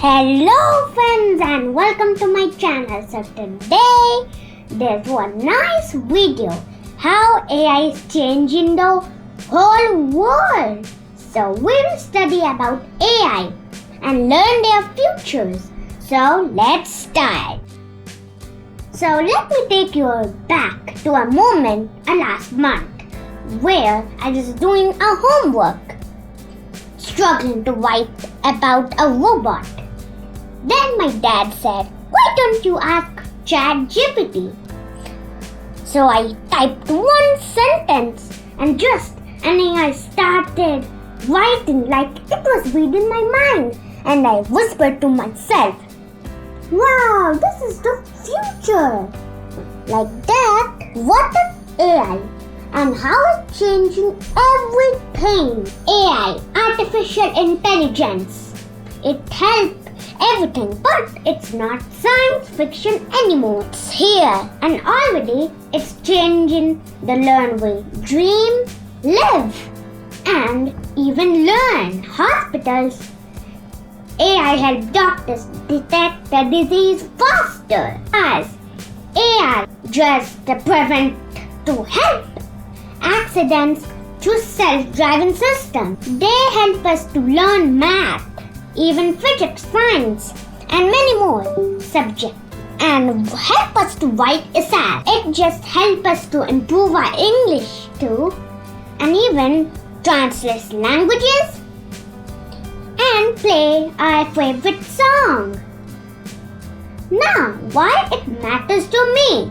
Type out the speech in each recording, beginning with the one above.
Hello friends and welcome to my channel. So today there's one nice video how AI is changing the whole world. So we'll study about AI and learn their futures. So let's start. So let me take you back to a moment last month where I was doing a homework, struggling to write about a robot. Then my dad said, "Why don't you ask ChatGPT?" So I typed one sentence and I started writing like it was reading my mind, and I whispered to myself, "Wow, this is the future!" Like that, what is AI and how it's changing everything? AI, artificial intelligence. It helps everything, but it's not science fiction anymore. It's here, and already it's changing the learn we dream, live, and even learn. Hospitals, AI helps doctors detect the disease faster, as AI just prevent to help accidents through self-driving systems. They help us to learn math, even physics, science, and many more subjects, and help us to write essays. It just helps us to improve our English too, and even translate languages and play our favorite song. Now, why it matters to me?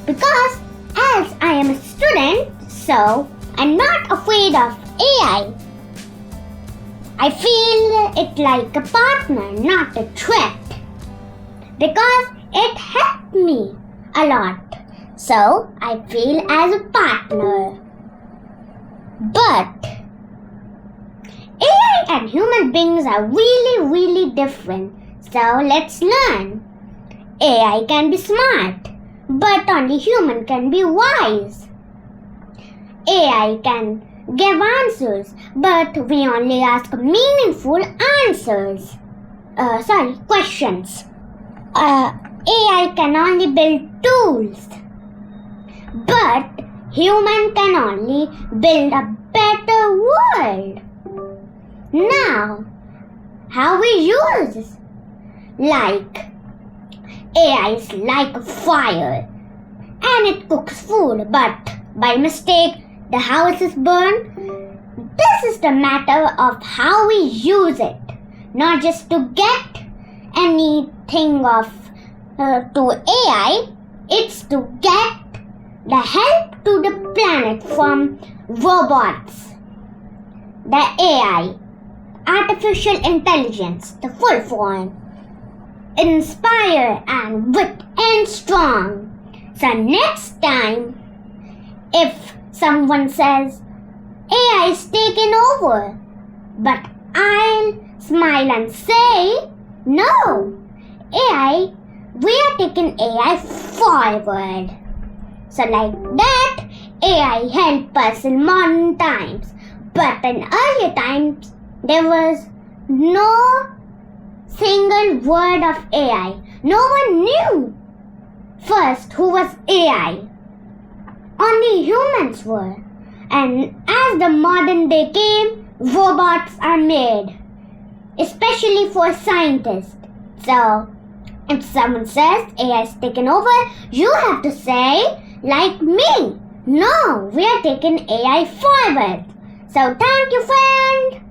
Because as I am a student, so I'm not afraid of AI. I feel it like a partner, not a threat, because it helped me a lot. So I feel as a partner. But AI and human beings are really different. So let's learn. AI can be smart, but only human can be wise. AI can give answers, but we only ask meaningful questions. AI can only build tools, but human can only build a better world. Now, how we use this? Like, AI is like a fire, and it cooks food, but by mistake the house is burned. This is the matter of how we use it, not just to get anything to AI. It's to get the help to the planet from robots. The AI, artificial intelligence, the full form, inspire and wit and strong. So next time, if someone says AI is taking over, but I'll smile and say, no, AI, we are taking AI forward. So like that, AI helped us in modern times, but in earlier times, there was no single word of AI. No one knew first who was AI. Only humans were. And as the modern day came, robots are made, especially for scientists. So, if someone says AI is taken over, you have to say, like me, no, we are taking AI forward. So, thank you, friend.